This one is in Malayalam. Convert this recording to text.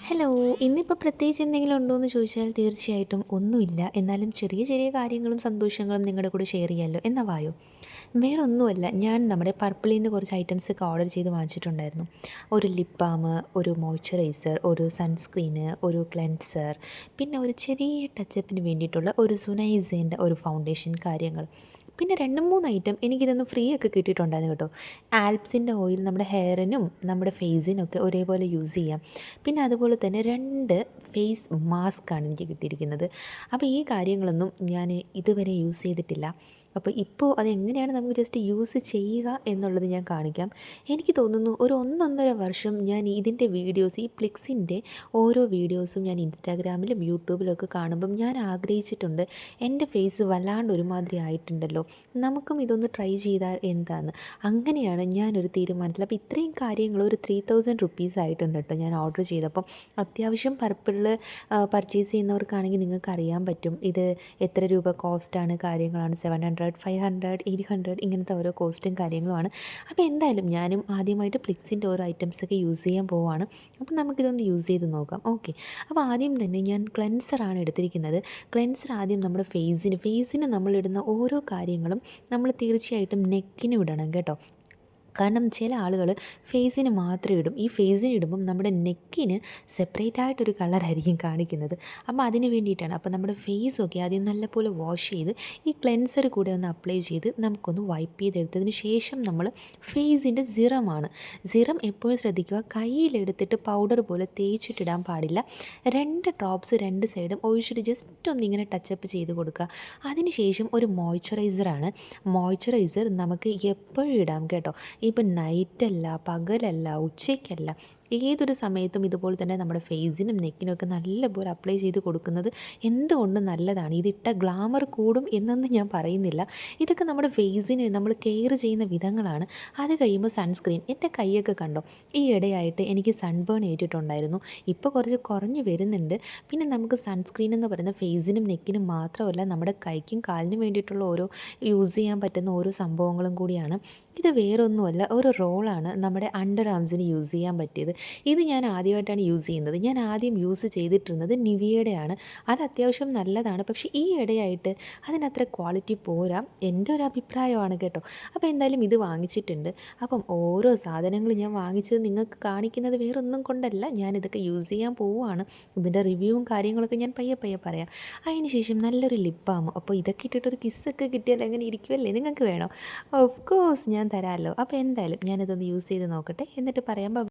ഹലോ. ഇന്നിപ്പോൾ പ്രത്യേകിച്ച് എന്തെങ്കിലും ഉണ്ടോ എന്ന് ചോദിച്ചാൽ തീർച്ചയായിട്ടും ഒന്നുമില്ല. എന്നാലും ചെറിയ ചെറിയ കാര്യങ്ങളും സന്തോഷങ്ങളും നിങ്ങളുടെ കൂടെ ഷെയർ ചെയ്യാമല്ലോ. എന്നാ വായോ. വേറെ ഒന്നുമല്ല, ഞാൻ നമ്മുടെ പർപ്പിളിൽ നിന്ന് കുറച്ച് ഐറ്റംസൊക്കെ ഓർഡർ ചെയ്ത് വാങ്ങിച്ചിട്ടുണ്ടായിരുന്നു. ഒരു ലിപ് ബാം, ഒരു മോയ്സ്ചറൈസർ, ഒരു സൺസ്ക്രീന്, ഒരു ക്ലെൻസർ, പിന്നെ ഒരു ചെറിയ ടച്ചപ്പിന് വേണ്ടിയിട്ടുള്ള ഒരു സുനൈസേൻ്റെ ഒരു ഫൗണ്ടേഷൻ കാര്യങ്ങൾ. പിന്നെ 2, 3 ഐറ്റം എനിക്കിതൊന്ന് ഫ്രീ ഒക്കെ കിട്ടിയിട്ടുണ്ടായിരുന്നു കേട്ടോ. ആൽപ്സിൻ്റെ ഓയിൽ നമ്മുടെ ഹെയറിനും നമ്മുടെ ഫേസിനൊക്കെ ഒരേപോലെ യൂസ് ചെയ്യാം. പിന്നെ അതുപോലെ തന്നെ 2 ഫേസ് മാസ്കാണ് എനിക്ക് കിട്ടിയിരിക്കുന്നത്. അപ്പോൾ ഈ കാര്യങ്ങളൊന്നും ഞാൻ ഇതുവരെ യൂസ് ചെയ്തിട്ടില്ല. അപ്പോൾ ഇപ്പോൾ അതെങ്ങനെയാണ് നമുക്ക് ജസ്റ്റ് യൂസ് ചെയ്യുക എന്നുള്ളത് ഞാൻ കാണിക്കാം. എനിക്ക് തോന്നുന്നു ഒരു 1, 1.5 വർഷം ഞാൻ ഇതിൻ്റെ വീഡിയോസ്, ഈ പ്ലിക്സിൻ്റെ ഓരോ വീഡിയോസും ഞാൻ ഇൻസ്റ്റാഗ്രാമിലും യൂട്യൂബിലൊക്കെ കാണുമ്പം ഞാൻ ആഗ്രഹിച്ചിട്ടുണ്ട്, എൻ്റെ ഫേസ് വല്ലാണ്ട് ഒരുമാതിരി ആയിട്ടുണ്ടല്ലോ, നമുക്കും ഇതൊന്ന് ട്രൈ ചെയ്താൽ എന്താന്ന്. അങ്ങനെയാണ് ഞാനൊരു തീരുമാനത്തിൽ, അപ്പോൾ ഇത്രയും കാര്യങ്ങൾ ഒരു 3000 റുപ്പീസ് ആയിട്ടുണ്ട് കേട്ടോ ഞാൻ ഓർഡർ ചെയ്തപ്പം. അത്യാവശ്യം പർപ്പിളിൽ പർച്ചേസ് ചെയ്യുന്നവർക്കാണെങ്കിൽ നിങ്ങൾക്ക് അറിയാൻ പറ്റും ഇത് എത്ര രൂപ കോസ്റ്റാണ് കാര്യങ്ങളാണ്. 700, 500, 800 ഇങ്ങനത്തെ ഓരോ കോസ്റ്റും കാര്യങ്ങളുമാണ്. അപ്പോൾ എന്തായാലും ഞാനും ആദ്യമായിട്ട് പ്ലിക്സിൻ്റെ ഓരോ ഐറ്റംസൊക്കെ യൂസ് ചെയ്യാൻ പോവുകയാണ്. അപ്പോൾ നമുക്കിതൊന്ന് യൂസ് ചെയ്ത് നോക്കാം. ഓക്കെ. അപ്പോൾ ആദ്യം തന്നെ ഞാൻ ക്ലെൻസറാണ് എടുത്തിരിക്കുന്നത്. ക്ലെൻസർ ആദ്യം നമ്മുടെ ഫേസിന് നമ്മളിടുന്ന ഓരോ കാര്യങ്ങളും നമ്മൾ തീർച്ചയായിട്ടും നെക്കിന് ഇടണം കേട്ടോ. കാരണം ചില ആളുകൾ ഫേസിന് മാത്രം ഇടും. ഈ ഫേസിന് ഇടുമ്പം നമ്മുടെ നെക്കിന് സെപ്പറേറ്റ് ആയിട്ടൊരു കളറായിരിക്കും കാണിക്കുന്നത്. അപ്പോൾ അതിന് വേണ്ടിയിട്ടാണ്. അപ്പോൾ നമ്മുടെ ഫേസൊക്കെ ആദ്യം നല്ലപോലെ വാഷ് ചെയ്ത് ഈ ക്ലെൻസർ കൂടെ ഒന്ന് അപ്ലൈ ചെയ്ത് നമുക്കൊന്ന് വൈപ്പ് ചെയ്തെടുത്തതിന് ശേഷം നമ്മൾ ഫേസിൻ്റെ സിറം എപ്പോഴും ശ്രദ്ധിക്കുക, കയ്യിലെടുത്തിട്ട് പൗഡർ പോലെ തേച്ചിട്ടിടാൻ പാടില്ല. 2 ഡ്രോപ്സ് 2 സൈഡും ഒഴിച്ചിട്ട് ജസ്റ്റ് ഒന്നിങ്ങനെ ടച്ചപ്പ് ചെയ്ത് കൊടുക്കുക. അതിന് ശേഷം ഒരു മോയ്സ്ചറൈസറാണ്. മോയ്സ്ചറൈസർ നമുക്ക് എപ്പോഴും ഇടാം കേട്ടോ. ഇപ്പം നൈറ്റല്ല, പകലല്ല, ഉച്ചയ്ക്കല്ല, ഏതൊരു സമയത്തും ഇതുപോലെ തന്നെ നമ്മുടെ ഫേസിനും നെക്കിനൊക്കെ നല്ലപോലെ അപ്ലൈ ചെയ്ത് കൊടുക്കുന്നത് എന്തുകൊണ്ടും നല്ലതാണ്. ഇതിട്ട ഗ്ലാമർ കൂടും എന്നൊന്നും ഞാൻ പറയുന്നില്ല. ഇതൊക്കെ നമ്മുടെ ഫേസിന് നമ്മൾ കെയർ ചെയ്യുന്ന വിധങ്ങളാണ്. അത് കഴിയുമ്പോൾ സൺസ്ക്രീൻ. എൻ്റെ കൈയൊക്കെ കണ്ടോ, ഈ ഇടയായിട്ട് എനിക്ക് സൺബേൺ ഏറ്റിട്ടുണ്ടായിരുന്നു. ഇപ്പോൾ കുറച്ച് കുറഞ്ഞു വരുന്നുണ്ട്. പിന്നെ നമുക്ക് സൺസ്ക്രീൻ എന്ന് പറയുന്ന ഫേസിനും നെക്കിനും മാത്രമല്ല, നമ്മുടെ കൈക്കും കാലിനും വേണ്ടിയിട്ടുള്ള ഓരോ യൂസ് ചെയ്യാൻ പറ്റുന്ന ഓരോ സംഭവങ്ങളും കൂടിയാണ്. ഇത് വേറൊന്നുമല്ല, ഒരു റോളാണ് നമ്മുടെ അണ്ടർ ആംസിന് യൂസ് ചെയ്യാൻ പറ്റിയത്. ഇത് ഞാൻ ആദ്യമായിട്ടാണ് യൂസ് ചെയ്യുന്നത്. ഞാൻ ആദ്യം യൂസ് ചെയ്തിട്ടുള്ളത് നിവിയയുടെയാണ്. അത് അത്യാവശ്യം നല്ലതാണ്. പക്ഷേ ഈ ഇടയായിട്ട് അതിനത്ര ക്വാളിറ്റി പോരാ, എൻ്റെ ഒരു അഭിപ്രായമാണ് കേട്ടോ. അപ്പോൾ എന്തായാലും ഇത് വാങ്ങിച്ചിട്ടുണ്ട്. അപ്പം ഓരോ സാധനങ്ങളും ഞാൻ വാങ്ങിച്ചത് നിങ്ങൾക്ക് കാണിക്കുന്നത് വേറൊന്നും കൊണ്ടല്ല, ഞാനിതൊക്കെ യൂസ് ചെയ്യാൻ പോവുകയാണ്. ഇതിൻ്റെ റിവ്യൂവും കാര്യങ്ങളൊക്കെ ഞാൻ പയ്യെ പയ്യെ പറയാം. അതിന് ശേഷം നല്ലൊരു ലിപ് ബാം. അപ്പോൾ ഇതൊക്കെ ഇട്ടിട്ടൊരു കിസ്സൊക്കെ കിട്ടിയാൽ എങ്ങനെ ഇരിക്കുമല്ലേ, നിങ്ങൾക്ക് വേണോ? ഓഫ് കോഴ്സ് ഞാൻ തരാമല്ലോ. അപ്പോൾ എന്തായാലും ഞാനിതൊന്ന് യൂസ് ചെയ്ത് നോക്കട്ടെ, എന്നിട്ട് പറയാം.